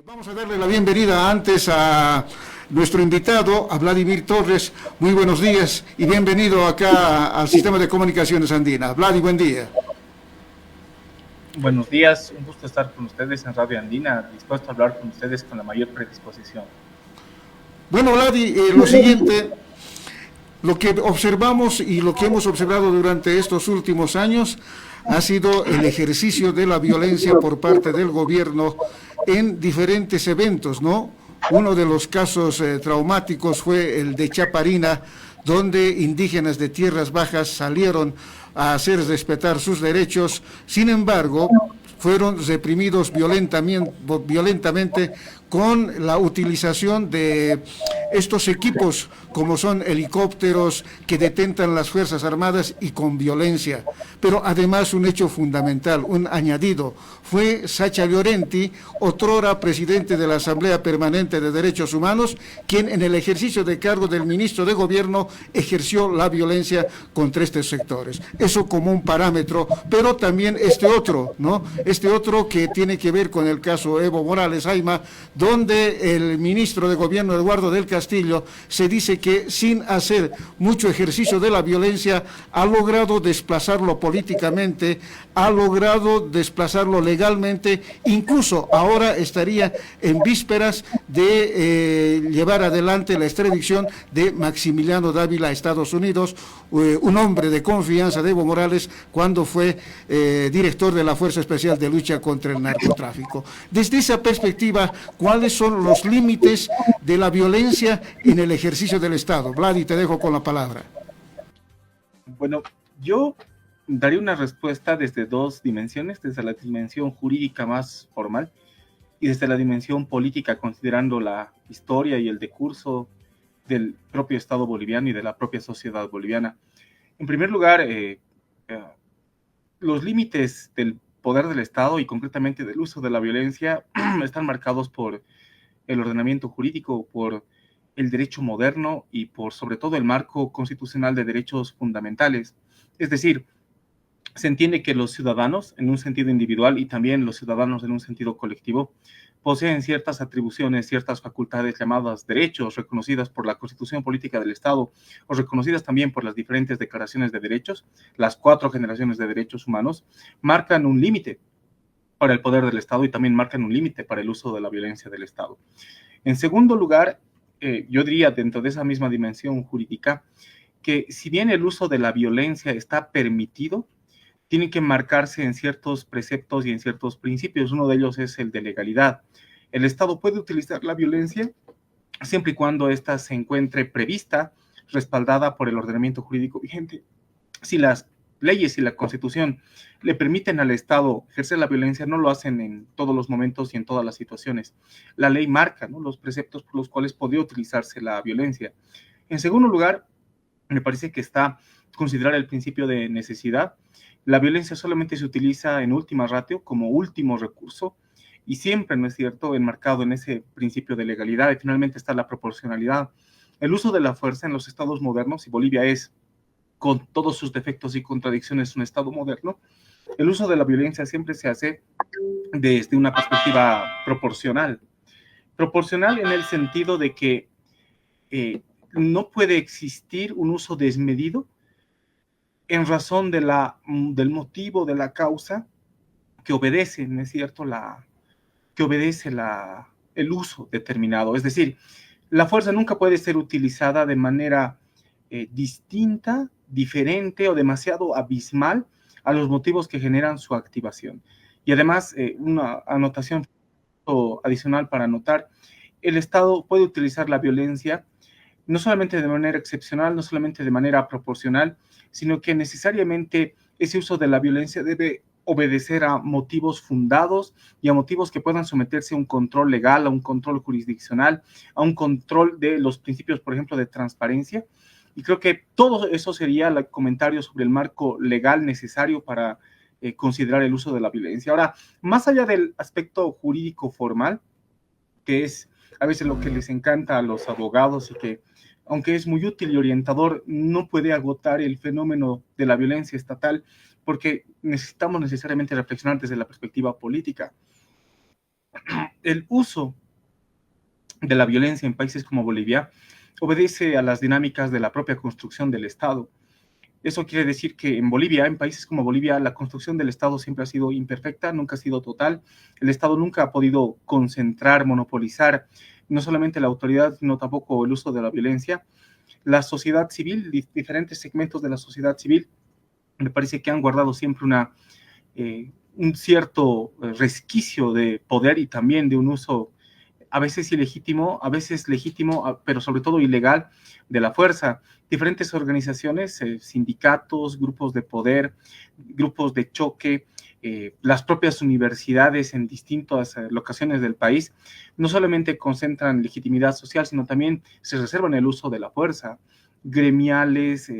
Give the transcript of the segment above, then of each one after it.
Vamos a darle la bienvenida antes a nuestro invitado, a Vladimir Torres. Muy buenos días y bienvenido acá al Sistema de Comunicaciones Andina. Vladi, buen día. Buenos días, un gusto estar con ustedes en Radio Andina, dispuesto a hablar con ustedes con la mayor predisposición. Bueno, Vladi, lo siguiente, lo que observamos y lo que hemos observado durante estos últimos años ha sido el ejercicio de la violencia por parte del gobierno en diferentes eventos, ¿no? Uno de los casos traumáticos fue el de Chaparina, donde indígenas de tierras bajas salieron a hacer respetar sus derechos. Sin embargo, fueron reprimidos violentamente con la utilización de estos equipos como son helicópteros que detentan las Fuerzas Armadas y con violencia. Pero además un hecho fundamental, un añadido, fue Sacha Llorenti, otrora presidente de la Asamblea Permanente de Derechos Humanos, quien en el ejercicio de cargo del ministro de Gobierno ejerció la violencia contra estos sectores. Eso como un parámetro, pero también este otro, ¿no? Este otro que tiene que ver con el caso Evo Morales Ayma, donde el ministro de Gobierno Eduardo del Castillo se dice que sin hacer mucho ejercicio de la violencia ha logrado desplazarlo políticamente, ha logrado desplazarlo legalmente, incluso ahora estaría en vísperas de llevar adelante la extradición de Maximiliano Dávila a Estados Unidos, un hombre de confianza de Evo Morales cuando fue director de la Fuerza Especial de Lucha contra el Narcotráfico. Desde esa perspectiva, ¿cuáles son los límites de la violencia en el ejercicio del Estado? Vladi, te dejo con la palabra. Bueno, yo daría una respuesta desde dos dimensiones, desde la dimensión jurídica más formal y desde la dimensión política, considerando la historia y el decurso del propio Estado boliviano y de la propia sociedad boliviana. En primer lugar, los límites del poder del Estado y concretamente del uso de la violencia están marcados por el ordenamiento jurídico, por el derecho moderno y por sobre todo el marco constitucional de derechos fundamentales. Es decir, se entiende que los ciudadanos en un sentido individual y también los ciudadanos en un sentido colectivo poseen ciertas atribuciones, ciertas facultades llamadas derechos reconocidas por la Constitución Política del Estado o reconocidas también por las diferentes declaraciones de derechos. Las 4 generaciones de derechos humanos marcan un límite para el poder del Estado y también marcan un límite para el uso de la violencia del Estado. En segundo lugar, yo diría dentro de esa misma dimensión jurídica que si bien el uso de la violencia está permitido, tiene que marcarse en ciertos preceptos y en ciertos principios. Uno de ellos es el de legalidad. El Estado puede utilizar la violencia siempre y cuando ésta se encuentre prevista, respaldada por el ordenamiento jurídico vigente. Si las leyes y la Constitución le permiten al Estado ejercer la violencia, no lo hacen en todos los momentos y en todas las situaciones. La ley marca, ¿no?, los preceptos por los cuales podría utilizarse la violencia. En segundo lugar, me parece que está considerar el principio de necesidad. La violencia solamente se utiliza en última ratio, como último recurso, y siempre, ¿no es cierto?, enmarcado en ese principio de legalidad. Y finalmente está la proporcionalidad. El uso de la fuerza en los estados modernos, y Bolivia es, con todos sus defectos y contradicciones, un estado moderno, el uso de la violencia siempre se hace desde una perspectiva proporcional. Proporcional en el sentido de que no puede existir un uso desmedido en razón del motivo, de la causa que obedece, ¿no es cierto?, que obedece el uso determinado. Es decir, la fuerza nunca puede ser utilizada de manera distinta, diferente o demasiado abismal a los motivos que generan su activación. Y además, una anotación adicional para anotar, el Estado puede utilizar la violencia no solamente de manera excepcional, no solamente de manera proporcional, sino que necesariamente ese uso de la violencia debe obedecer a motivos fundados y a motivos que puedan someterse a un control legal, a un control jurisdiccional, a un control de los principios, por ejemplo, de transparencia. Y creo que todo eso sería el comentario sobre el marco legal necesario para considerar el uso de la violencia. Ahora, más allá del aspecto jurídico formal, que es a veces lo que les encanta a los abogados y que, aunque es muy útil y orientador, no puede agotar el fenómeno de la violencia estatal, porque necesitamos necesariamente reflexionar desde la perspectiva política. El uso de la violencia en países como Bolivia obedece a las dinámicas de la propia construcción del Estado. Eso quiere decir que en Bolivia, en países como Bolivia, la construcción del Estado siempre ha sido imperfecta, nunca ha sido total. El Estado nunca ha podido concentrar, monopolizar no solamente la autoridad, sino tampoco el uso de la violencia. La sociedad civil, diferentes segmentos de la sociedad civil, me parece que han guardado siempre un cierto resquicio de poder y también de un uso a veces ilegítimo, a veces legítimo, pero sobre todo ilegal, de la fuerza. Diferentes organizaciones, sindicatos, grupos de poder, grupos de choque, las propias universidades en distintas locaciones del país, no solamente concentran legitimidad social, sino también se reservan el uso de la fuerza. Gremiales,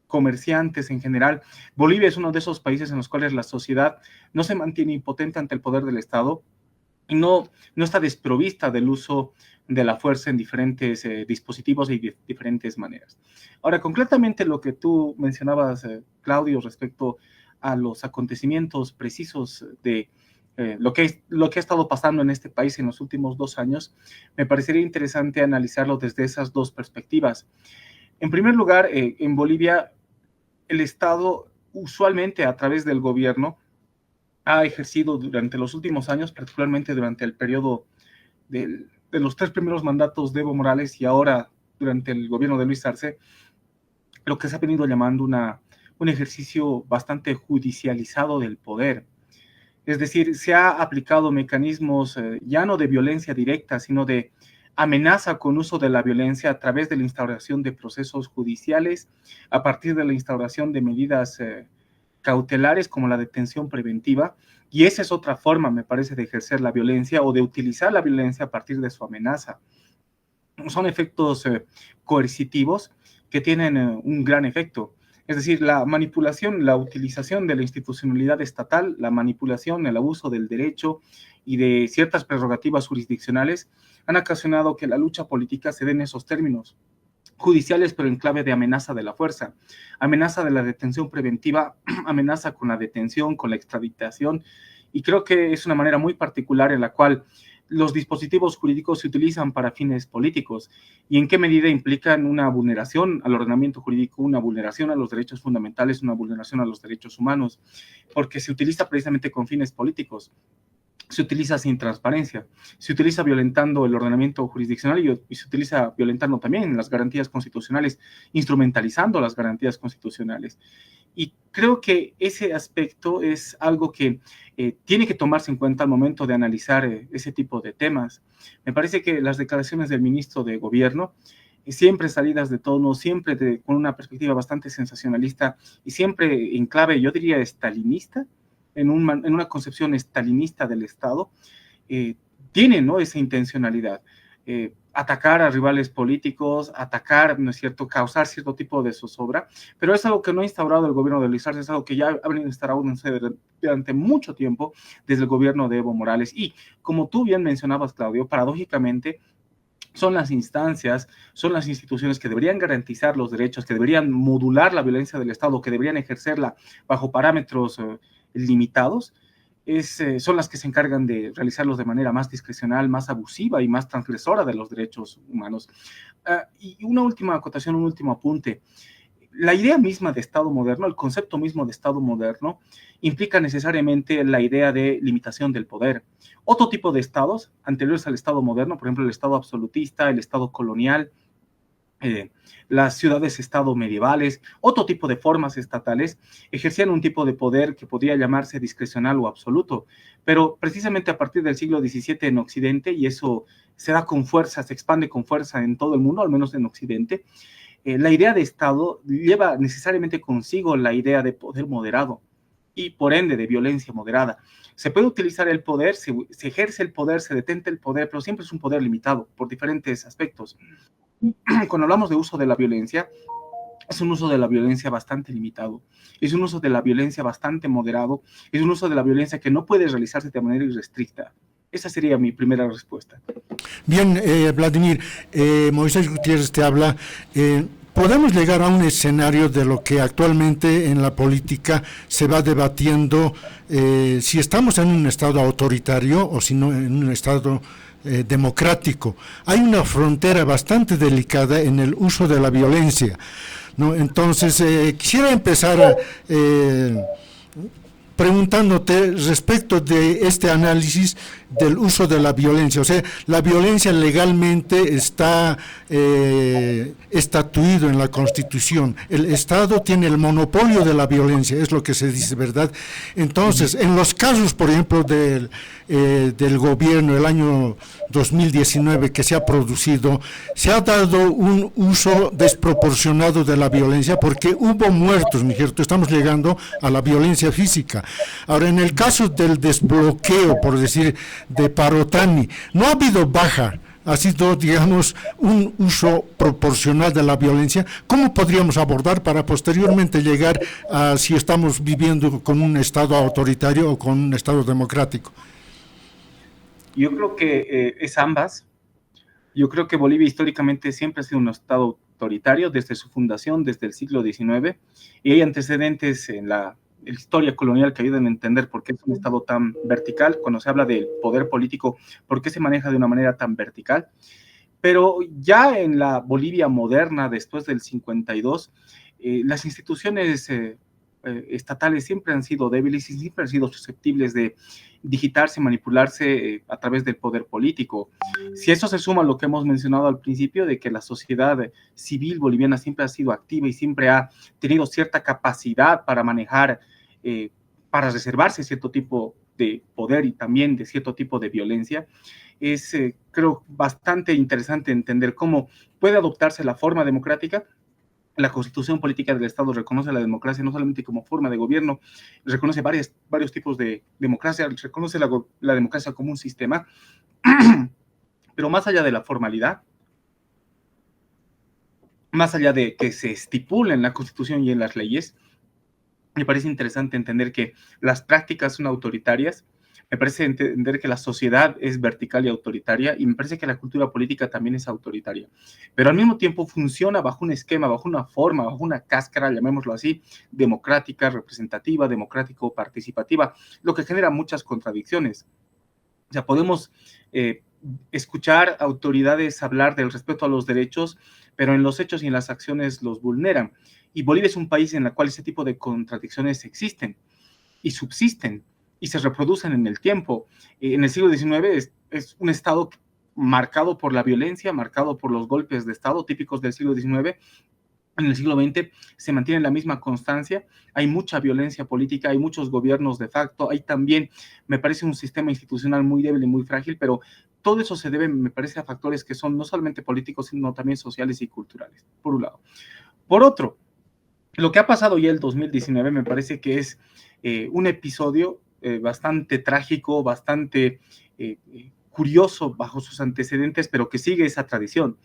comerciantes en general. Bolivia es uno de esos países en los cuales la sociedad no se mantiene impotente ante el poder del Estado, y no está desprovista del uso de la fuerza en diferentes dispositivos y de diferentes maneras. Ahora, concretamente lo que tú mencionabas, Claudio, respecto a los acontecimientos precisos de lo que ha estado pasando en este país en los últimos 2 años, me parecería interesante analizarlo desde esas dos perspectivas. En primer lugar, en Bolivia, el Estado usualmente a través del gobierno ha ejercido durante los últimos años, particularmente durante el periodo de los 3 primeros mandatos de Evo Morales y ahora durante el gobierno de Luis Arce, lo que se ha venido llamando un ejercicio bastante judicializado del poder. Es decir, se ha aplicado mecanismos ya no de violencia directa, sino de amenaza con uso de la violencia a través de la instauración de procesos judiciales, a partir de la instauración de medidas cautelares como la detención preventiva, y esa es otra forma, me parece, de ejercer la violencia o de utilizar la violencia a partir de su amenaza. Son efectos coercitivos que tienen un gran efecto. Es decir, la manipulación, la utilización de la institucionalidad estatal, la manipulación, el abuso del derecho y de ciertas prerrogativas jurisdiccionales han ocasionado que la lucha política se dé en esos términos judiciales, pero en clave de amenaza de la fuerza, amenaza de la detención preventiva, amenaza con la detención, con la extraditación, y creo que es una manera muy particular en la cual los dispositivos jurídicos se utilizan para fines políticos y en qué medida implican una vulneración al ordenamiento jurídico, una vulneración a los derechos fundamentales, una vulneración a los derechos humanos, porque se utiliza precisamente con fines políticos. Se utiliza sin transparencia, se utiliza violentando el ordenamiento jurisdiccional y se utiliza violentando también las garantías constitucionales, instrumentalizando las garantías constitucionales. Y creo que ese aspecto es algo que tiene que tomarse en cuenta al momento de analizar ese tipo de temas. Me parece que las declaraciones del ministro de Gobierno, siempre salidas de tono, siempre con una perspectiva bastante sensacionalista y siempre en clave, yo diría, estalinista, en una concepción estalinista del Estado, tiene, ¿no?, esa intencionalidad. Atacar a rivales políticos, atacar, ¿no es cierto?, causar cierto tipo de zozobra, pero es algo que no ha instaurado el gobierno de Luis Arce, es algo que ya ha venido instaurándose durante mucho tiempo desde el gobierno de Evo Morales. Y como tú bien mencionabas, Claudio, paradójicamente, son las instancias, son las instituciones que deberían garantizar los derechos, que deberían modular la violencia del Estado, que deberían ejercerla bajo parámetros limitados, son las que se encargan de realizarlos de manera más discrecional, más abusiva y más transgresora de los derechos humanos. Y una última acotación, un último apunte. La idea misma de Estado moderno, el concepto mismo de Estado moderno, implica necesariamente la idea de limitación del poder. Otro tipo de estados anteriores al Estado moderno, por ejemplo, el Estado absolutista, el Estado colonial, las ciudades-estado medievales, otro tipo de formas estatales, ejercían un tipo de poder que podría llamarse discrecional o absoluto, pero precisamente a partir del siglo XVII en Occidente, y eso se da con fuerza, se expande con fuerza en todo el mundo, al menos en Occidente, la idea de Estado lleva necesariamente consigo la idea de poder moderado y por ende de violencia moderada. Se puede utilizar el poder, se ejerce el poder, se detenta el poder, pero siempre es un poder limitado por diferentes aspectos. Cuando hablamos de uso de la violencia, es un uso de la violencia bastante limitado, es un uso de la violencia bastante moderado, es un uso de la violencia que no puede realizarse de manera irrestricta. Esa sería mi primera respuesta. Bien, Vladimir, Moisés Gutiérrez te habla. podemos llegar a un escenario de lo que actualmente en la política se va debatiendo, si estamos en un estado autoritario o si no en un estado democrático. Hay una frontera bastante delicada en el uso de la violencia, ¿no? Entonces, quisiera empezar preguntándote respecto de este análisis del uso de la violencia. O sea, la violencia legalmente está estatuido en la Constitución. El Estado tiene el monopolio de la violencia, es lo que se dice, ¿verdad? Entonces, en los casos, por ejemplo, del gobierno, el año 2019 que se ha producido, se ha dado un uso desproporcionado de la violencia porque hubo muertos, mi ejército, estamos llegando a la violencia física. Ahora, en el caso del desbloqueo, por decir, de Parotani, no ha habido baja, ha sido, digamos, un uso proporcional de la violencia. ¿Cómo podríamos abordar para posteriormente llegar a si estamos viviendo con un Estado autoritario o con un Estado democrático? Yo creo que es ambas. Yo creo que Bolivia históricamente siempre ha sido un Estado autoritario desde su fundación, desde el siglo XIX, y hay antecedentes en la historia colonial que ayudan a entender por qué es un Estado tan vertical, cuando se habla del poder político, por qué se maneja de una manera tan vertical. Pero ya en la Bolivia moderna, después del 52, las instituciones estatales siempre han sido débiles y siempre han sido susceptibles de digitarse, manipularse a través del poder político. Si eso se suma a lo que hemos mencionado al principio, de que la sociedad civil boliviana siempre ha sido activa y siempre ha tenido cierta capacidad para manejar, para reservarse cierto tipo de poder y también de cierto tipo de violencia, es, creo, bastante interesante entender cómo puede adoptarse la forma democrática. La Constitución Política del Estado reconoce la democracia no solamente como forma de gobierno, reconoce varios tipos de democracia, reconoce la democracia como un sistema, pero más allá de la formalidad, más allá de que se estipule en la Constitución y en las leyes, me parece interesante entender que las prácticas son autoritarias, me parece entender que la sociedad es vertical y autoritaria, y me parece que la cultura política también es autoritaria, pero al mismo tiempo funciona bajo un esquema, bajo una forma, bajo una cáscara, llamémoslo así, democrática, representativa, democrático-participativa, lo que genera muchas contradicciones. O sea, podemos escuchar autoridades hablar del respeto a los derechos, pero en los hechos y en las acciones los vulneran. Y Bolivia es un país en el cual ese tipo de contradicciones existen y subsisten y se reproducen en el tiempo. En el siglo XIX es un Estado marcado por la violencia, marcado por los golpes de Estado típicos del siglo XIX. En el siglo XX se mantiene la misma constancia, hay mucha violencia política, hay muchos gobiernos de facto, hay también, me parece, un sistema institucional muy débil y muy frágil, pero todo eso se debe, me parece, a factores que son no solamente políticos, sino también sociales y culturales, por un lado. Por otro, lo que ha pasado ya el 2019 me parece que es un episodio bastante trágico, bastante curioso bajo sus antecedentes, pero que sigue esa tradición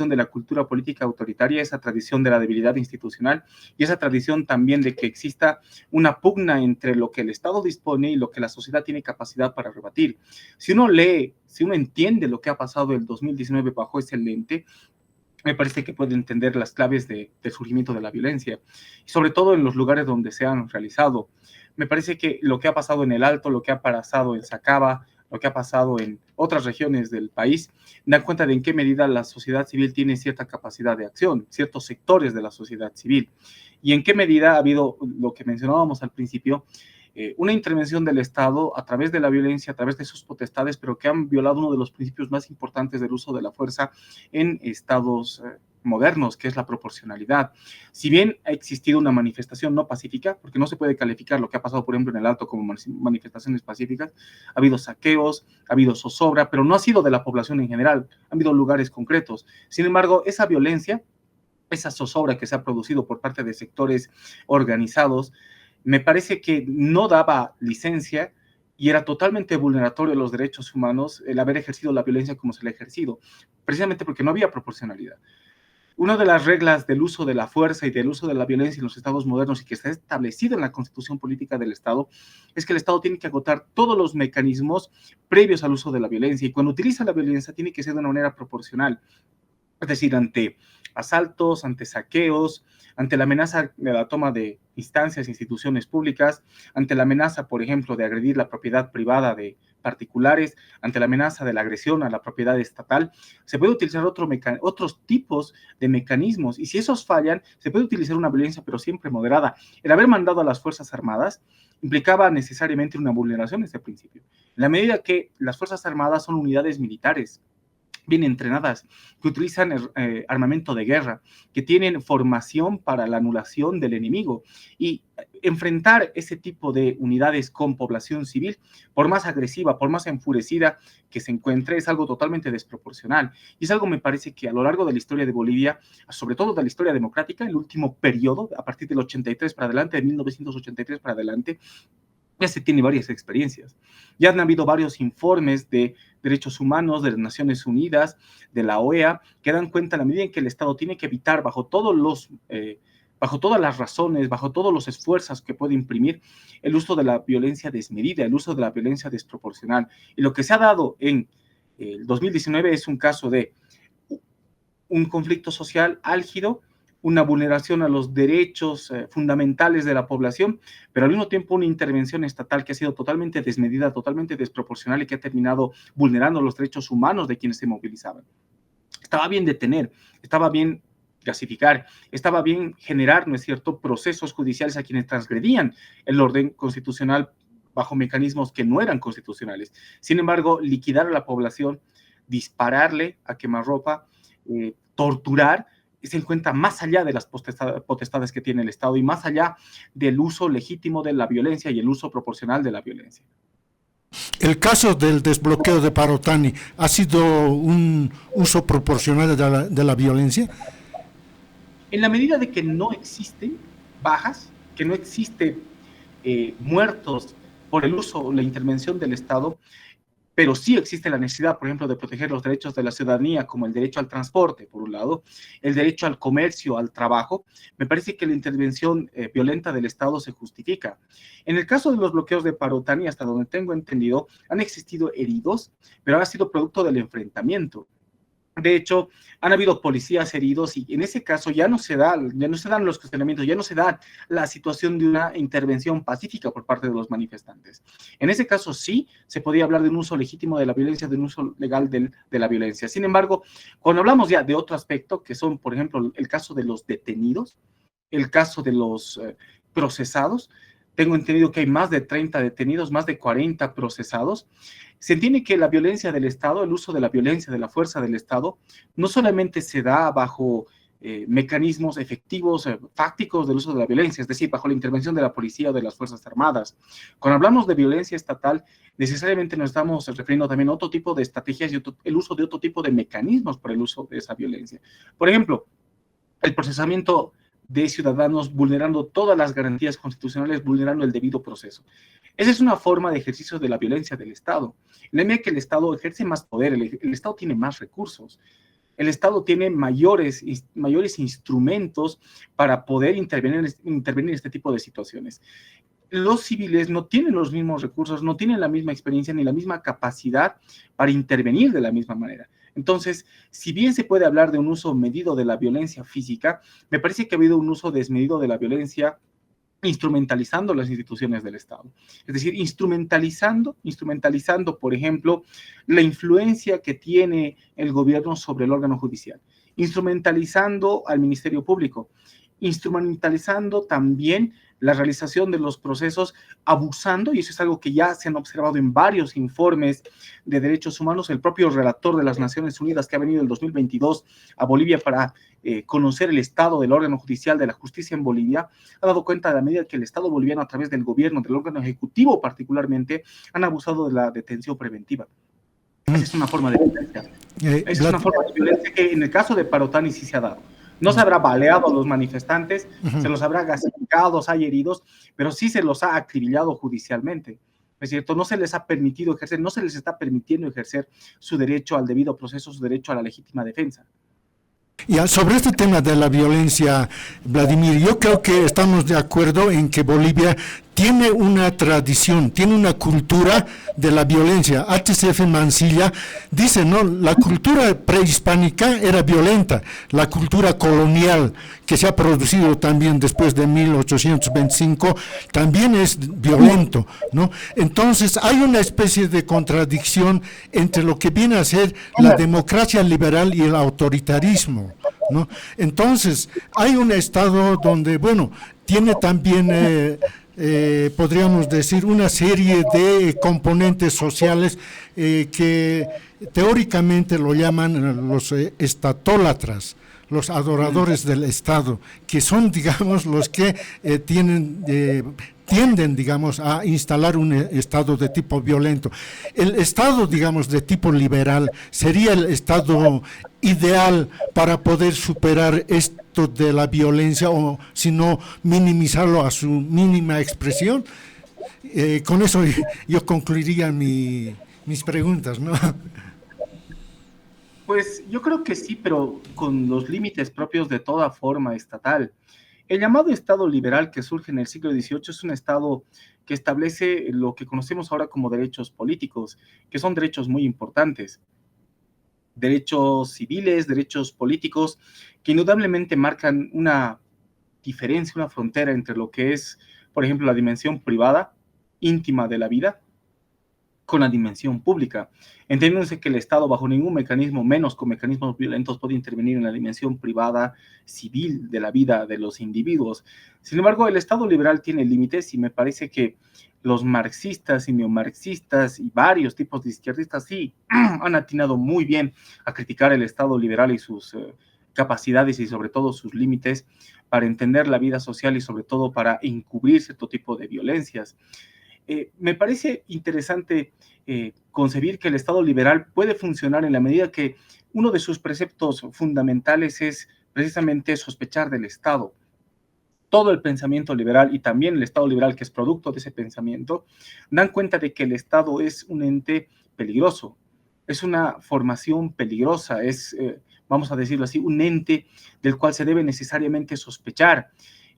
de la cultura política autoritaria, esa tradición de la debilidad institucional y esa tradición también de que exista una pugna entre lo que el Estado dispone y lo que la sociedad tiene capacidad para rebatir. Si uno lee, si uno entiende lo que ha pasado el 2019 bajo ese lente, me parece que puede entender las claves del surgimiento de la violencia, y sobre todo en los lugares donde se han realizado. Me parece que lo que ha pasado en el Alto, lo que ha pasado en Sacaba, lo que ha pasado en otras regiones del país, dan cuenta de en qué medida la sociedad civil tiene cierta capacidad de acción, ciertos sectores de la sociedad civil, y en qué medida ha habido lo que mencionábamos al principio, una intervención del Estado a través de la violencia, a través de sus potestades, pero que han violado uno de los principios más importantes del uso de la fuerza en estados modernos, que es la proporcionalidad. Si bien ha existido una manifestación no pacífica, porque no se puede calificar lo que ha pasado, por ejemplo, en el Alto como manifestaciones pacíficas, ha habido saqueos, ha habido zozobra, pero no ha sido de la población en general, han habido lugares concretos. Sin embargo, esa violencia, esa zozobra que se ha producido por parte de sectores organizados, me parece que no daba licencia y era totalmente vulneratorio a los derechos humanos el haber ejercido la violencia como se le ha ejercido, precisamente porque no había proporcionalidad. Una de las reglas del uso de la fuerza y del uso de la violencia en los estados modernos y que está establecido en la Constitución Política del Estado es que el Estado tiene que agotar todos los mecanismos previos al uso de la violencia, y cuando utiliza la violencia tiene que ser de una manera proporcional. Es decir, ante asaltos, ante saqueos, ante la amenaza de la toma de instancias, instituciones públicas, ante la amenaza, por ejemplo, de agredir la propiedad privada de particulares, ante la amenaza de la agresión a la propiedad estatal, se puede utilizar otros tipos de mecanismos, y si esos fallan, se puede utilizar una violencia, pero siempre moderada. El haber mandado a las Fuerzas Armadas implicaba necesariamente una vulneración de este principio. En la medida que las Fuerzas Armadas son unidades militares, bien entrenadas, que utilizan armamento de guerra, que tienen formación para la anulación del enemigo, y enfrentar ese tipo de unidades con población civil, por más agresiva, por más enfurecida que se encuentre, es algo totalmente desproporcional. Y es algo, me parece, que a lo largo de la historia de Bolivia, sobre todo de la historia democrática, el último periodo, a partir del 83 para adelante, de 1983 para adelante, ya se tiene varias experiencias. Ya han habido varios informes de derechos humanos de las Naciones Unidas, de la OEA, que dan cuenta, a la medida en que el Estado tiene que evitar, bajo todas las razones, bajo todos los esfuerzos que puede imprimir, el uso de la violencia desmedida, el uso de la violencia desproporcional. Y lo que se ha dado en el 2019 es un caso de un conflicto social álgido, una vulneración a los derechos fundamentales de la población, pero al mismo tiempo una intervención estatal que ha sido totalmente desmedida, totalmente desproporcional, y que ha terminado vulnerando los derechos humanos de quienes se movilizaban. Estaba bien detener, estaba bien gasificar, estaba bien generar, ¿no es cierto?, procesos judiciales a quienes transgredían el orden constitucional bajo mecanismos que no eran constitucionales. Sin embargo, liquidar a la población, dispararle a quemarropa, torturar, se encuentra más allá de las potestades que tiene el Estado y más allá del uso legítimo de la violencia y el uso proporcional de la violencia. El caso del desbloqueo de Parotani, ¿ha sido un uso proporcional de la violencia? En la medida de que no existen bajas, que no existen muertos por el uso o la intervención del Estado, pero sí existe la necesidad, por ejemplo, de proteger los derechos de la ciudadanía, como el derecho al transporte, por un lado, el derecho al comercio, al trabajo, me parece que la intervención violenta del Estado se justifica. En el caso de los bloqueos de Parotani, hasta donde tengo entendido, han existido heridos, pero ha sido producto del enfrentamiento. De hecho, han habido policías heridos y en ese caso ya no se dan los cuestionamientos, ya no se da la situación de una intervención pacífica por parte de los manifestantes. En ese caso sí se podía hablar de un uso legítimo de la violencia, de un uso legal de la violencia. Sin embargo, cuando hablamos ya de otro aspecto, que son, por ejemplo, el caso de los detenidos, el caso de los procesados, tengo entendido que hay más de 30 detenidos, más de 40 procesados. Se entiende que la violencia del Estado, el uso de la violencia, de la fuerza del Estado, no solamente se da bajo mecanismos efectivos, fácticos del uso de la violencia, es decir, bajo la intervención de la policía o de las Fuerzas Armadas. Cuando hablamos de violencia estatal, necesariamente nos estamos refiriendo también a otro tipo de estrategias y el uso de otro tipo de mecanismos para el uso de esa violencia. Por ejemplo, el procesamiento de ciudadanos vulnerando todas las garantías constitucionales, vulnerando el debido proceso. Esa es una forma de ejercicio de la violencia del Estado. En la medida que el Estado ejerce más poder, el Estado tiene más recursos, el Estado tiene mayores instrumentos para poder intervenir en este tipo de situaciones. Los civiles no tienen los mismos recursos, no tienen la misma experiencia ni la misma capacidad para intervenir de la misma manera. Entonces, si bien se puede hablar de un uso medido de la violencia física, me parece que ha habido un uso desmedido de la violencia instrumentalizando las instituciones del Estado. Es decir, instrumentalizando, por ejemplo, la influencia que tiene el gobierno sobre el órgano judicial, instrumentalizando al Ministerio Público, instrumentalizando también la realización de los procesos, abusando, y eso es algo que ya se han observado en varios informes de derechos humanos. El propio relator de las Naciones Unidas, que ha venido en el 2022 a Bolivia para conocer el estado del órgano judicial, de la justicia en Bolivia, ha dado cuenta de la medida que el Estado boliviano, a través del gobierno, del órgano ejecutivo particularmente, han abusado de la detención preventiva. Esa es una forma de violencia. Esa es una forma de violencia que en el caso de Parotani sí se ha dado. No se habrá baleado a los manifestantes, se los habrá gasificado, hay heridos, pero sí se los ha acribillado judicialmente. ¿Es cierto? No se les ha permitido ejercer, no se les está permitiendo ejercer su derecho al debido proceso, su derecho a la legítima defensa. Y sobre este tema de la violencia, Vladimir, yo creo que estamos de acuerdo en que Bolivia tiene una tradición, tiene una cultura de la violencia. HCF Mansilla dice, no, la cultura prehispánica era violenta, la cultura colonial que se ha producido también después de 1825 también es violento, ¿no? Entonces hay una especie de contradicción entre lo que viene a ser la democracia liberal y el autoritarismo, ¿no? Entonces hay un Estado donde, bueno, tiene también podríamos decir, una serie de componentes sociales que teóricamente lo llaman los estatólatras, los adoradores del Estado, que son, digamos, los que tienden, digamos, a instalar un Estado de tipo violento. El Estado, digamos, de tipo liberal sería el Estado ideal para poder superar esto de la violencia, o si no, minimizarlo a su mínima expresión. Con eso yo concluiría mis preguntas, ¿no? Pues yo creo que sí, pero con los límites propios de toda forma estatal. El llamado Estado liberal que surge en el siglo XVIII es un Estado que establece lo que conocemos ahora como derechos políticos, que son derechos muy importantes. Derechos civiles, derechos políticos, que indudablemente marcan una diferencia, una frontera entre lo que es, por ejemplo, la dimensión privada, íntima de la vida, con la dimensión pública. Entiéndanse que el Estado, bajo ningún mecanismo, menos con mecanismos violentos, puede intervenir en la dimensión privada, civil de la vida de los individuos. Sin embargo, el Estado liberal tiene límites y me parece que los marxistas y neomarxistas y varios tipos de izquierdistas sí han atinado muy bien a criticar el Estado liberal y sus capacidades y sobre todo sus límites para entender la vida social y sobre todo para encubrir cierto tipo de violencias. Me parece interesante concebir que el Estado liberal puede funcionar en la medida que uno de sus preceptos fundamentales es precisamente sospechar del Estado. Todo el pensamiento liberal y también el Estado liberal, que es producto de ese pensamiento, dan cuenta de que el Estado es un ente peligroso, es una formación peligrosa, es, vamos a decirlo así, un ente del cual se debe necesariamente sospechar.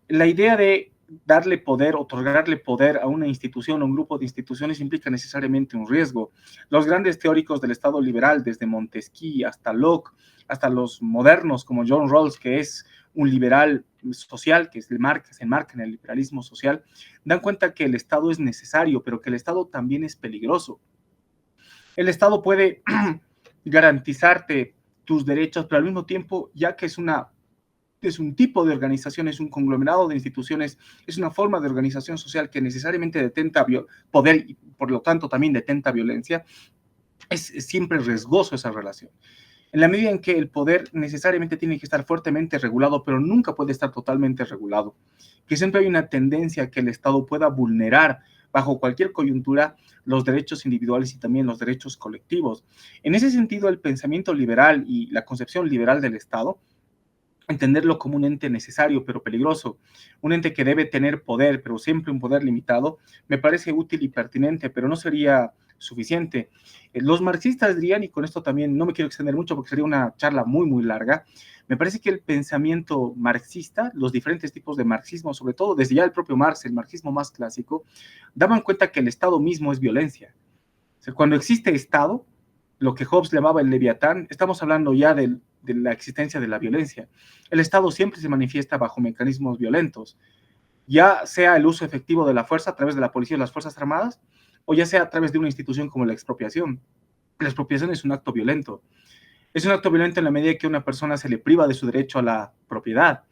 La idea de darle poder, otorgarle poder a una institución o un grupo de instituciones implica necesariamente un riesgo. Los grandes teóricos del Estado liberal, desde Montesquieu hasta Locke, hasta los modernos como John Rawls, que es un liberal social, que se enmarca en el liberalismo social, dan cuenta que el Estado es necesario, pero que el Estado también es peligroso. El Estado puede garantizarte tus derechos, pero al mismo tiempo, ya que es un tipo de organización, es un conglomerado de instituciones, es una forma de organización social que necesariamente detenta poder y por lo tanto también detenta violencia, es siempre riesgoso esa relación. En la medida en que el poder necesariamente tiene que estar fuertemente regulado, pero nunca puede estar totalmente regulado, que siempre hay una tendencia a que el Estado pueda vulnerar bajo cualquier coyuntura los derechos individuales y también los derechos colectivos. En ese sentido, el pensamiento liberal y la concepción liberal del Estado, entenderlo como un ente necesario pero peligroso, un ente que debe tener poder, pero siempre un poder limitado, me parece útil y pertinente, pero no sería suficiente. Los marxistas dirían, y con esto también no me quiero extender mucho porque sería una charla muy, muy larga, me parece que el pensamiento marxista, los diferentes tipos de marxismo, sobre todo desde ya el propio Marx, el marxismo más clásico, daban cuenta que el Estado mismo es violencia. O sea, cuando existe Estado, lo que Hobbes llamaba el Leviatán, estamos hablando ya de la existencia de la violencia. El Estado siempre se manifiesta bajo mecanismos violentos, ya sea el uso efectivo de la fuerza a través de la policía y las Fuerzas Armadas, o ya sea a través de una institución como la expropiación. La expropiación es un acto violento. Es un acto violento en la medida que a una persona se le priva de su derecho a la propiedad.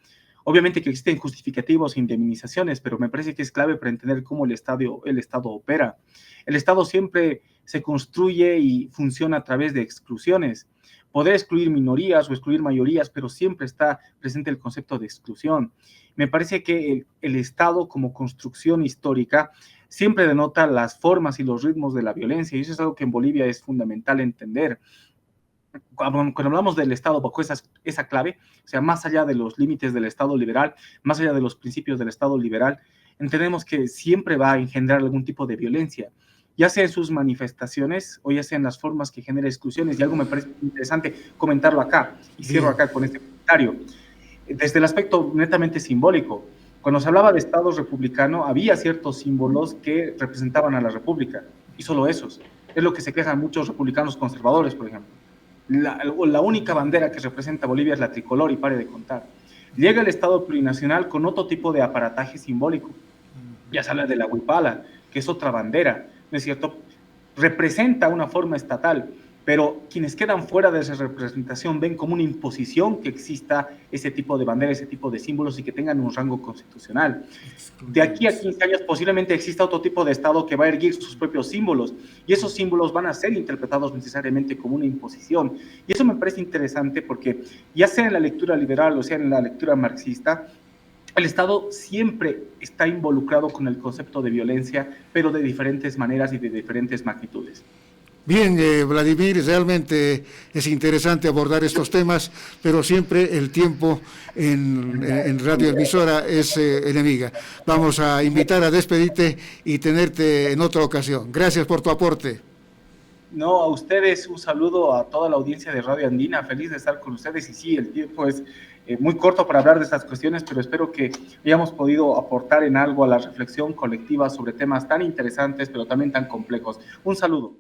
Obviamente que existen justificativos e indemnizaciones, pero me parece que es clave para entender cómo el Estado opera. El Estado siempre se construye y funciona a través de exclusiones. Poder excluir minorías o excluir mayorías, pero siempre está presente el concepto de exclusión. Me parece que el Estado como construcción histórica siempre denota las formas y los ritmos de la violencia, y eso es algo que en Bolivia es fundamental entender. Cuando hablamos del Estado bajo esa clave, o sea, más allá de los límites del Estado liberal, más allá de los principios del Estado liberal, entendemos que siempre va a engendrar algún tipo de violencia, ya sea en sus manifestaciones o ya sea en las formas que genera exclusiones, y algo me parece interesante comentarlo acá, y cierro acá con este comentario. Desde el aspecto netamente simbólico, Cuando se hablaba de Estado republicano, había ciertos símbolos que representaban a la República, y solo esos. Es lo que se quejan muchos republicanos conservadores, por ejemplo. La única bandera que representa a Bolivia es la tricolor, y pare de contar. Llega el Estado plurinacional con otro tipo de aparataje simbólico. Ya se habla de la huipala, que es otra bandera, ¿no es cierto? Representa una forma estatal, pero quienes quedan fuera de esa representación ven como una imposición que exista ese tipo de bandera, ese tipo de símbolos y que tengan un rango constitucional. De aquí a 15 años posiblemente exista otro tipo de Estado que va a erguir sus propios símbolos y esos símbolos van a ser interpretados necesariamente como una imposición. Y eso me parece interesante porque ya sea en la lectura liberal o sea en la lectura marxista, el Estado siempre está involucrado con el concepto de violencia, pero de diferentes maneras y de diferentes magnitudes. Bien, Vladimir, realmente es interesante abordar estos temas, pero siempre el tiempo en radioemisora es enemiga. Vamos a invitar a despedirte y tenerte en otra ocasión. Gracias por tu aporte. No, a ustedes un saludo a toda la audiencia de Radio Andina, feliz de estar con ustedes y sí, el tiempo es muy corto para hablar de estas cuestiones, pero espero que hayamos podido aportar en algo a la reflexión colectiva sobre temas tan interesantes, pero también tan complejos. Un saludo.